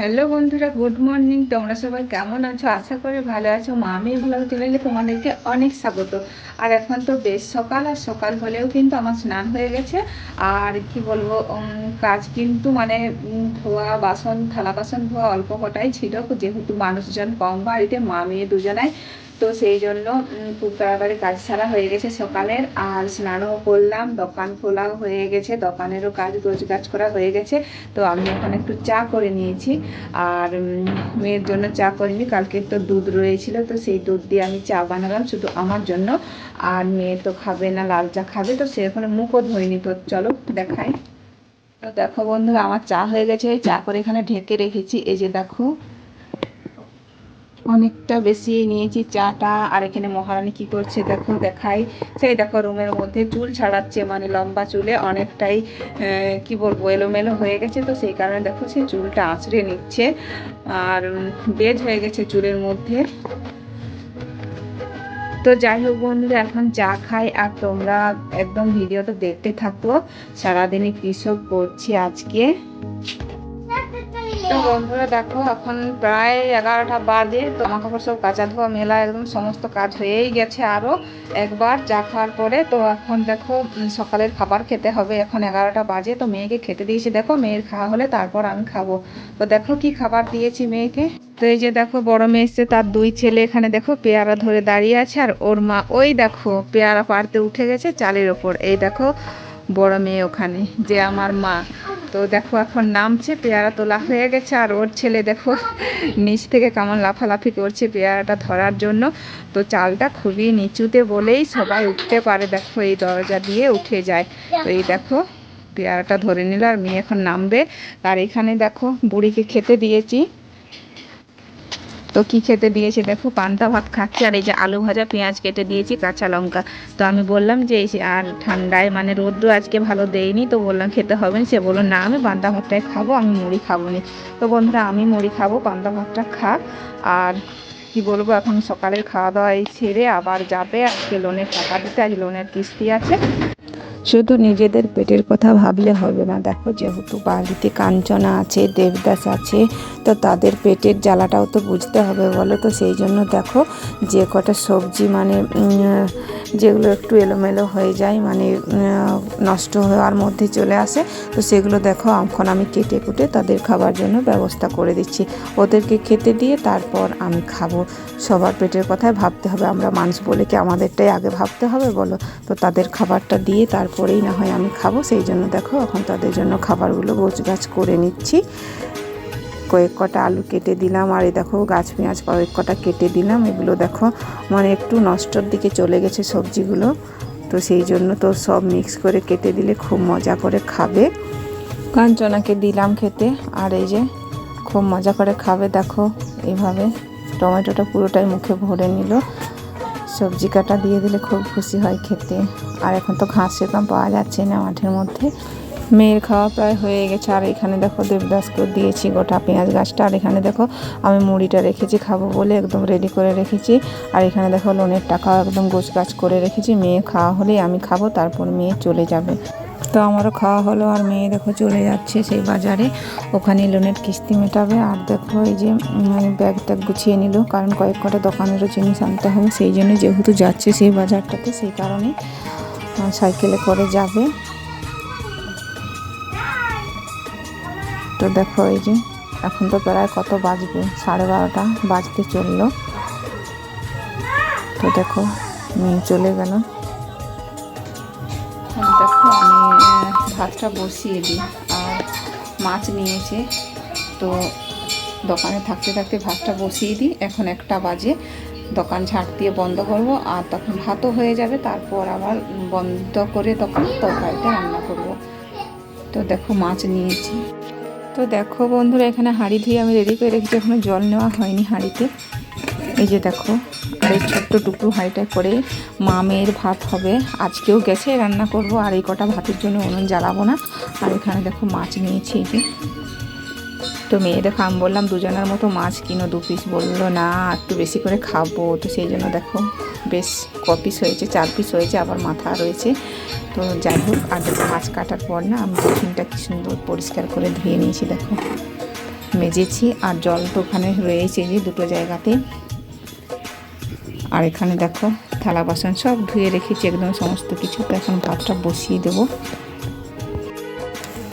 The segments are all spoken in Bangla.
হ্যালো বন্ধুরা, গুড মর্নিং। তোমরা সবাই কেমন আছো? আশা করি ভালো আছো। মামি ব্লগ চ্যানেলে তোমাদেরকে অনেক স্বাগত। আর এখন তো বেশ সকাল, আর সকাল হলেও কিন্তু আমার স্নান হয়ে গেছে। আর কি বলবো, কাজ কিন্তু মানে ধোয়া বাসন, থালা বাসন ধোয়া অল্প কটাই ছিল, যেহেতু মানুষজন কম বাড়িতে, মা মেয়ে দুজনাই। তো সেই জন্য খুব তাড়াতাড়ি কাজ সারা হয়ে গেছে সকালের। আর স্নানও করলাম, দোকান খোলাও হয়ে গেছে, দোকানেরও কাজ রোজ কাজ করা হয়ে গেছে। তো আমি এখন একটু চা করে নিয়েছি। আর মেয়ের জন্য চা করিনি, কালকে তো দুধ রয়েছিল, তো সেই দুধ দিয়ে আমি চা বানালাম শুধু আমার জন্য। আর মেয়ে তো খাবে না, লাল চা খাবে, তো সে এখন মুখও ধোয়নি। তো চলো দেখাই। তো দেখো বন্ধুরা, আমার চা হয়ে গেছে। চা করে এখানে ঢেকে রেখেছি। এই যে দেখো, অনেকটা বেশি নিয়েছি চাটা। আর এখানে মহারানী কি করছে দেখো, দেখাই। সেই দেখো, রুমের মধ্যে চুল ছাড়াচ্ছে, মানে লম্বা চুলে অনেকটাই কি বলবো, এলোমেলো হয়ে গেছে, তো সেই কারণে দেখো সে চুলটা আঁচড়ে নিচ্ছে। আর বেজ হয়ে গেছে চুলের মধ্যে। তো যাই হোক বন্ধুরা, এখন চা খাই, আর তোমরা একদম ভিডিওটা দেখতে থাকো সারাদিনে কী সব করছি আজকে। তো বন্ধুরা দেখো, এখন প্রায় 11টা বাজে। তো জামা কাপড় সব কাচা ধোয়া মেলা একদম সমস্ত কাজ হয়েই গেছে আরও একবার চা খাওয়ার পরে। তো এখন দেখো, সকালের খাবার খেতে হবে। এখন 11টা বাজে, তো মেয়েকে খেতে দিয়েছি। দেখো, মেয়ের খাওয়া হলে তারপর আমি খাবো। তো দেখো কি খাবার দিয়েছি মেয়েকে। তো এই যে দেখো, বড় মেয়ে এসছে, তার দুই ছেলে এখানে দেখো পেয়ারা ধরে দাঁড়িয়ে আছে। আর ওর মা ওই দেখো পেয়ারা পাড়তে উঠে গেছে চালের ওপর। এই দেখো বড় মেয়ে ওখানে, যে আমার মা। তো দেখো এখন নামছে, পেয়ারা তোলা হয়ে গেছে। আর ওর ছেলে দেখো নিচ থেকে কেমন লাফালাফি করছে পেয়ারাটা ধরার জন্য। তো চালটা খুবই নিচুতে বলেই সবাই উঠতে পারে, দেখো এই দরজা দিয়ে উঠে যায়। তো এই দেখো পেয়ারাটা ধরে নিল, আর মেয়ে এখন নামবে। আর এখানে দেখো বুড়িকে খেতে দিয়েছি। তো কি খেতে দিয়েছি দেখো, পান্তা ভাত খাচ্ছে। আর এই যে আলু ভাজা, পেঁয়াজ কেটে দিয়েছি, কাঁচা লঙ্কা। তো আমি বললাম যে এই আর ঠান্ডায় মানে রোদ্র আজকে ভালো দেয়নি, তো বললাম খেতে হবে না। সে বললো না, আমি পান্তা ভাতটাই খাবো, আমি মুড়ি খাবো না। তো বন্ধুরা, আমি মুড়ি খাবো, পান্তা ভাতটা খাক। আর কি বলবো, এখন সকালের খাওয়া দাওয়া এই ছেড়ে আবার যাবে আজকে লোনের টাকা দিতে। আজ লোনের কিস্তি আছে। শুধু নিজেদের পেটের কথা ভাবলে হবে না। দেখো, যেহেতু বাড়িতে কাঞ্চনা আছে, দেবদাস আছে, তো তাদের পেটের জ্বালাটাও তো বুঝতে হবে বলো। তো সেই জন্য দেখো, যে কটা সবজি মানে যেগুলো একটু এলোমেলো হয়ে যায়, মানে নষ্ট হওয়ার মধ্যে চলে আসে, তো সেগুলো দেখো এখন আমি কেটে কুটে তাদের খাবার জন্য ব্যবস্থা করে দিচ্ছি। ওদেরকে খেতে দিয়ে তারপর আমি খাবো। সবার পেটের কথাই ভাবতে হবে, আমরা মানুষ বলে কি আমাদেরটাই আগে ভাবতে হবে বলো। তো তাদের খাবারটা দিয়ে তারপরেই না হয় আমি খাবো। সেই জন্য দেখো এখন তাদের জন্য খাবারগুলো গোছগাছ করে নিচ্ছি। কয়েক কটা আলু কেটে দিলাম, আর এই দেখো গাছ পেঁয়াজ কয়েক কটা কেটে দিলাম। এগুলো দেখো মানে একটু নষ্টর দিকে চলে গেছে সবজিগুলো, তো সেই জন্য তো সব মিক্স করে কেটে দিলে খুব মজা করে খাবে। কাঞ্চনাকে দিলাম খেতে, আর এই যে খুব মজা করে খাবে। দেখো এইভাবে টমেটোটা পুরোটাই মুখে ভরে নিল। সবজি কাটা দিয়ে দিলে খুব খুশি হয় খেতে। আর এখন তো ঘাস সেরকম পাওয়া যাচ্ছে না মাঠের মধ্যে। মেয়ের খাওয়া প্রায় হয়ে গেছে। আর এখানে দেখো দেবদাসকেও দিয়েছি গোটা পেঁয়াজ গাছটা। আর এখানে দেখো আমি মুড়িটা রেখেছি খাবো বলে, একদম রেডি করে রেখেছি। আর এখানে দেখো লোনের টাকাও একদম গোছগাছ করে রেখেছি। মেয়ে খাওয়া হলেই আমি খাবো, তারপর মেয়ে চলে যাবে। তো আমারও খাওয়া হলো, আর মেয়ে দেখো চলে যাচ্ছে সেই বাজারে, ওখানে লোনের কিস্তি মেটাবে। আর দেখো এই যে মানে ব্যাগ ট্যাগ গুছিয়ে নিল, কারণ কয়েক কটা দোকানেরও জিনিস আনতে হবে। সেই জন্য যেহেতু যাচ্ছে সেই বাজারটাতে, সেই কারণে সাইকেলে করে যাবে। তো দেখো এই যে এখন তো প্রায় কত বাজবে, 12:30 বাজতে চললো। তো দেখো মেয়ে চলে গেল। দেখো আমি ভাতটা বসিয়ে দিই। আর মাছ নিয়েছে, তো দোকানে থাকতে থাকতে ভাতটা বসিয়ে দিই। এখন 1টা বাজে, দোকান ঝাঁট দিয়ে বন্ধ করব, আর তখন ভাতও হয়ে যাবে। তারপর আবার বন্ধ করে তখন তরকারিটা রান্না করব। তো দেখো মাছ নিয়েছি। তো দেখো বন্ধুরা, এখানে হাঁড়ি ধুয়ে আমি রেডি করে রেখেছি, এখনো জল নেওয়া হয়নি হাঁড়িতে। এই যে দেখো, আর এই ছোট্ট টুকরো হাঁড়িটা করে মা মেয়ের ভাত হবে। আজকেও গেছে রান্না করব, আর এই কটা ভাতের জন্য উনুন জ্বালাবো না। আর এখানে দেখো মাছ নিয়েছি এই যে। তো মেয়ে দেখো, আমি বললাম দুজনের মতো মাছ কিনো 2 পিস, বললো না একটু বেশি করে খাবো। তো সেই জন্য দেখো বেশ পিস হয়েছে, 4 পিস হয়েছে, আবার মাথা রয়েছে। তো যাই হোক, আর দেখো মাছ কাটার পর না আমি টিফিনটা কি সুন্দর পরিষ্কার করে ধুয়ে নিয়েছি। দেখো মেজেছি, আর জল তো ওখানে রয়েছে যে দুটো জায়গাতে। আর এখানে দেখো থালা বাসন সব ধুয়ে রেখেছি একদম সমস্ত কিছু। তো এখন ভাতটা বসিয়ে দেবো।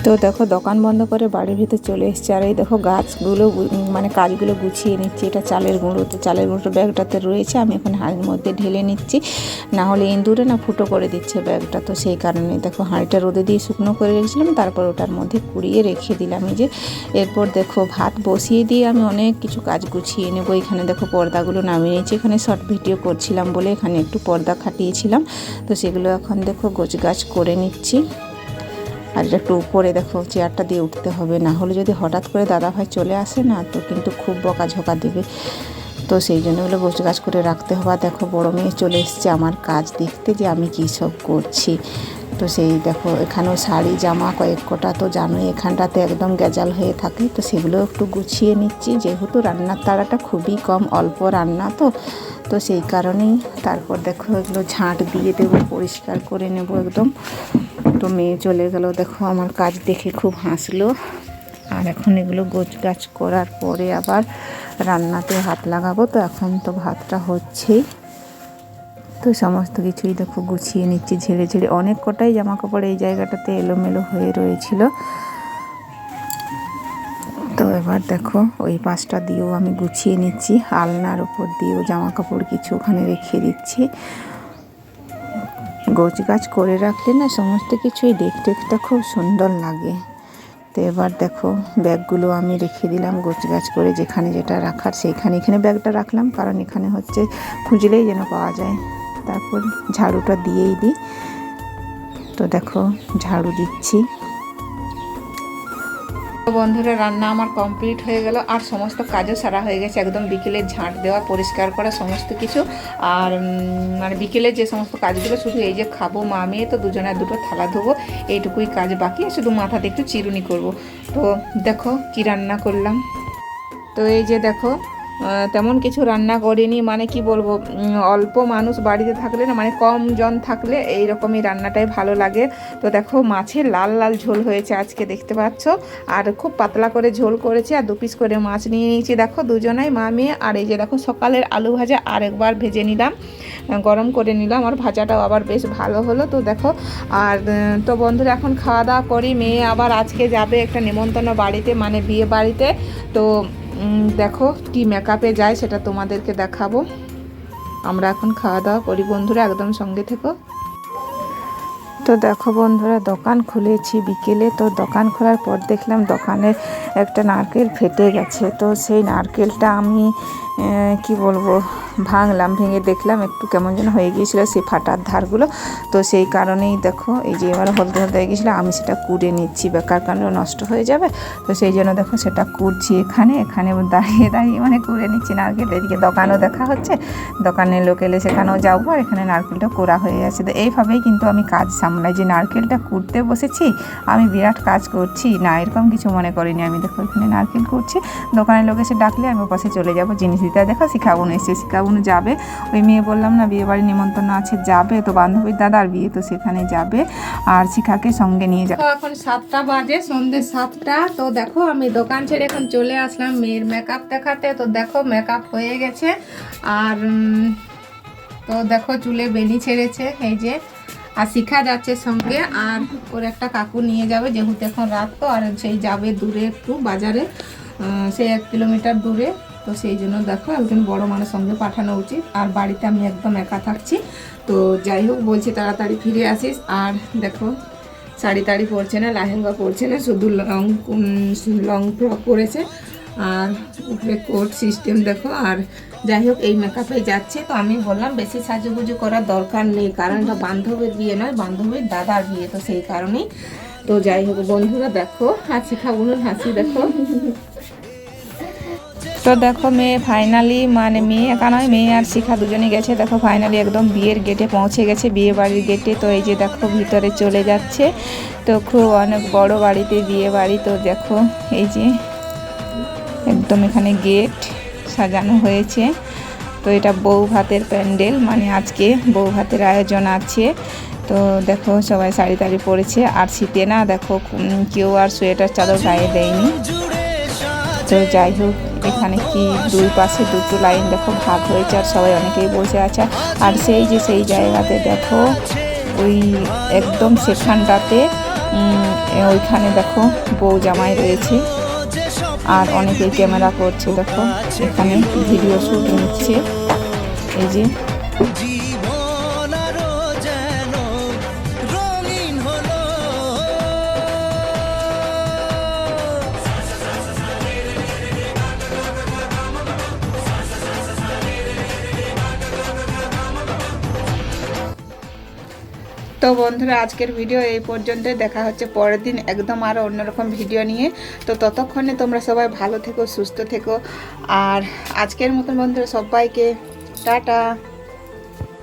তো দেখো দোকান বন্ধ করে বাড়ির ভিতরে চলে এসেছে। আর এই দেখো গাছগুলো মানে কাজগুলো গুছিয়ে নিচ্ছি। এটা চালের গুঁড়ো, তো চালের গুঁড়ো ব্যাগটাতে রয়েছে, আমি এখন হাঁড়ির মধ্যে ঢেলে নিচ্ছি, না হলে ইঁদুরে না ফুটো করে দিচ্ছে ব্যাগটা। তো সেই কারণে দেখো হাঁড়িটা রোদে দিয়ে শুকনো করে রেখেছিলাম, তারপর ওটার মধ্যে কুড়িয়ে রেখে দিলাম। এই যে এরপর দেখো ভাত বসিয়ে দিয়ে আমি অনেক কিছু কাজ গুছিয়ে নেবো। এখানে দেখো পর্দাগুলো নামিয়ে নিয়েছি, এখানে শর্ট ভিডিও করছিলাম বলে এখানে একটু পর্দা খাটিয়েছিলাম। তো সেগুলো এখন দেখো গোছগাছ করে নিচ্ছি। আর একটু উপরে দেখো চেয়ারটা দিয়ে উঠতে হবে, না হলে যদি হঠাৎ করে দাদাভাই চলে আসে না তো কিন্তু খুব বকাঝকা দেবে। তো সেই জন্য ওগুলো গোছগাছ করে রাখতে হবে। দেখো বড় মেয়ে চলে এসছে আমার কাজ দেখতে যে আমি কী সব করছি। তো সেই দেখো এখানেও শাড়ি জামা কয়েক কটা, তো জানোই এখানটাতে একদম গেজাল হয়ে থাকে। তো সেগুলো একটু গুছিয়ে নিচ্ছি, যেহেতু রান্নার তাড়াটা খুবই কম, অল্প রান্না তো সেই কারণেই। তারপর দেখো এগুলো ঝাঁট দিয়ে দেবো, পরিষ্কার করে নেব একদম। তো মেয়ে চলে গেল, দেখো আমার কাজ দেখে খুব হাসলো। আর এখন এগুলো গোছগাছ করার পরে আবার রান্নাতে হাত লাগাবো। তো এখন তো ভাতটা হচ্ছেই, তো সমস্ত কিছুই দেখো গুছিয়ে নিচ্ছি ঝেড়ে ঝেড়ে। অনেক কটাই জামা কাপড় এই জায়গাটাতে এলোমেলো হয়ে রয়েছিল। তো এবার দেখো ওই পাশটা দিয়েও আমি গুছিয়ে নিচ্ছি, আলনার ওপর দিয়েও জামা কাপড় কিছু ওখানে রেখে দিচ্ছি। গোছগাছ করে রাখলে না সমস্ত কিছুই দেখতে একটা খুব সুন্দর লাগে। তো এবার দেখো ব্যাগগুলো আমি রেখে দিলাম গোছগাছ করে, যেখানে যেটা রাখার সেইখানে। এখানে ব্যাগটা রাখলাম কারণ এখানে হচ্ছে খুঁজলেই যেন পাওয়া যায়। তারপর ঝাড়ুটা দিয়েই দিই। তো দেখো ঝাড়ু দিচ্ছি। বন্ধুরা রান্না আমার কমপ্লিট হয়ে গেল, আর সমস্ত কাজও সারা হয়ে গেছে। একদম বিকেলে ঝাঁট দেওয়া, পরিষ্কার করা সমস্ত কিছু। আর মানে বিকেলে যে সমস্ত কাজগুলো, শুধু এই যে খাবো মা মেয়ে, তো দুজনের দুটো থালা ধোবো, এইটুকুই কাজ বাকি। শুধু মাথাতে একটু চিরুনি করব। তো দেখো কি রান্না করলাম। তো এই যে দেখো তেমন কিছু রান্না করিনি, মানে কি বলবো, অল্প মানুষ বাড়িতে থাকলে না, মানে কম জন থাকলে এই রকমই রান্নাটাই ভালো লাগে। তো দেখো মাছের লাল লাল ঝোল হয়েছে আজকে, দেখতে পাচ্ছ। আর খুব পাতলা করে ঝোল করেছি, আর 2 পিস করে মাছ নিয়ে নিয়েছি দেখো দুজনাই মা মেয়ে। আর এই যে দেখো সকালের আলু ভাজা আর একবার ভেজে নিলাম, গরম করে নিলাম, আর ভাজাটাও আবার বেশ ভালো হলো। তো দেখো আর তো বন্ধুরা এখন খাওয়া দাওয়া করি। মেয়ে আবার আজকে যাবে একটা নেমন্তন্ন বাড়িতে, মানে বিয়ে বাড়িতে। তো দেখো কি মেকআপে যায় সেটা তোমাদেরকে দেখাবো। আমরা এখন খাওয়া দাওয়া করি বন্ধুরা, একদম সঙ্গে থেকো। তো দেখো বন্ধুরা দোকান খুলেছি বিকেলে। তো দোকান খোলার পর দেখলাম দোকানের একটা নারকেল ফেটে গেছে। তো সেই নারকেলটা আমি কি বলবো ভাঙলাম, ভেঙে দেখলাম একটু কেমন যেন হয়ে গিয়েছিলো সেই ফাটার ধারগুলো। তো সেই কারণেই দেখো এই যে এবার হলদে হলদে হয়ে গিয়েছিলো, আমি সেটা কুড়ে নিচ্ছি, বেকার কাণ্ড নষ্ট হয়ে যাবে। তো সেই জন্য দেখো সেটা কুড়ছি এখানে দাঁড়িয়ে দাঁড়িয়ে মানে কুড়ে নিচ্ছি নারকেল। এদিকে দোকানও দেখা হচ্ছে, দোকানের লোক এলে সেখানেও যাবো, আর এখানে নারকেলটা কোড়া হয়ে আছে। তো এইভাবেই কিন্তু আমি কাজ সামলাই, যে নারকেলটা কুড়তে বসেছি আমি বিরাট কাজ করছি না, এরকম কিছু মনে করিনি আমি। দেখো এখানে নারকেল কুড়ছি, দোকানের লোক এসে ডাকলে আমি পাশে চলে যাবো জিনিস দিতে। দেখো শিখাবোন এসে, শিখাবোন যাবে, ওই মেয়ে বললাম না বিয়ে বাড়ি নিমন্ত্রণ আছে, যাবে তো বান্ধবীর দাদার বিয়ে, তো সেখানে যাবে, আর শিখাকে সঙ্গে নিয়ে যাবে। এখন 7টা বাজে, সন্ধ্যে 7টা। তো দেখো আমি দোকান ছেড়ে এখন চলে আসলাম মেয়ের মেকআপ দেখাতে। তো দেখো মেকআপ হয়ে গেছে, আর তো দেখো চুলে বেনি ছেড়েছে এই যে, আর শিখা যাচ্ছে সঙ্গে, আর ওর একটা কাকু নিয়ে যাবে, যেহেতু এখন রাত তো, আর সেই যাবে দূরে একটু বাজারে, সেই 1 কিলোমিটার দূরে। তো সেই জন্য দেখো একজন বড় মানুষ সঙ্গে পাঠানো উচিত, আর বাড়িতে আমি একদম একা থাকছি। তো যাই হোক বলছি তাড়াতাড়ি ফিরে আসিস। আর দেখো শাড়ি টাড়ি পরছে না, লেহেঙ্গা পরছে না, শুধু লং ফ্রক পরেছে, আর উপরে কোট সিস্টেম দেখো। আর যাই হোক এই মেকআপে যাচ্ছে। তো আমি বললাম বেশি সাজুগুজু করার দরকার নেই, কারণ এটা বান্ধবীর বিয়ে নয়, বান্ধবীর দাদার বিয়ে, তো সেই কারণেই। তো যাই হোক বন্ধুরা দেখো হাসি খাবুন, হাসি দেখো। তো দেখো মেয়ে ফাইনালি, মানে মেয়ে একা নয়, মেয়ে আর শিখা দুজনে গেছে। দেখো ফাইনালি একদম বিয়ের গেটে পৌঁছে গেছে, বিয়ে বাড়ির গেটে। তো এই যে দেখো ভিতরে চলে যাচ্ছে। তো খুব অনেক বড় বাড়িতে বিয়ে বাড়ি। তো দেখো এই যে একদম এখানে গেট সাজানো হয়েছে। তো এটা বউ ভাতের প্যান্ডেল, মানে আজকে বউ ভাতের আয়োজন আছে। তো দেখো সবাই শাড়ি টাড়ি পরেছে, আর শীতে না দেখো কেউ আর সোয়েটার চাদর গায়ে দেয়নি। তো যাই হোক, এখানে কি দুই পাশে দুটো লাইন দেখো ভাগ হয়েছে আর সবাই অনেকেই বসে আছে। আর সেই জায়গাতে দেখো ওই একদম সেখানটাতে ওইখানে দেখো বউ জামাই রয়েছে আর অনেকেই ক্যামেরা করছে। দেখো এখানে ভিডিও শুট নিচ্ছে। এই যে তো বন্ধুরা, আজকের ভিডিও এই পর্যন্তই। দেখা হচ্ছে পরের দিন একদম আরও অন্যরকম ভিডিও নিয়ে। তো ততক্ষণে তোমরা সবাই ভালো থেকো, সুস্থ থেকো। আর আজকের মতন বন্ধুরা সবাইকে টাটা।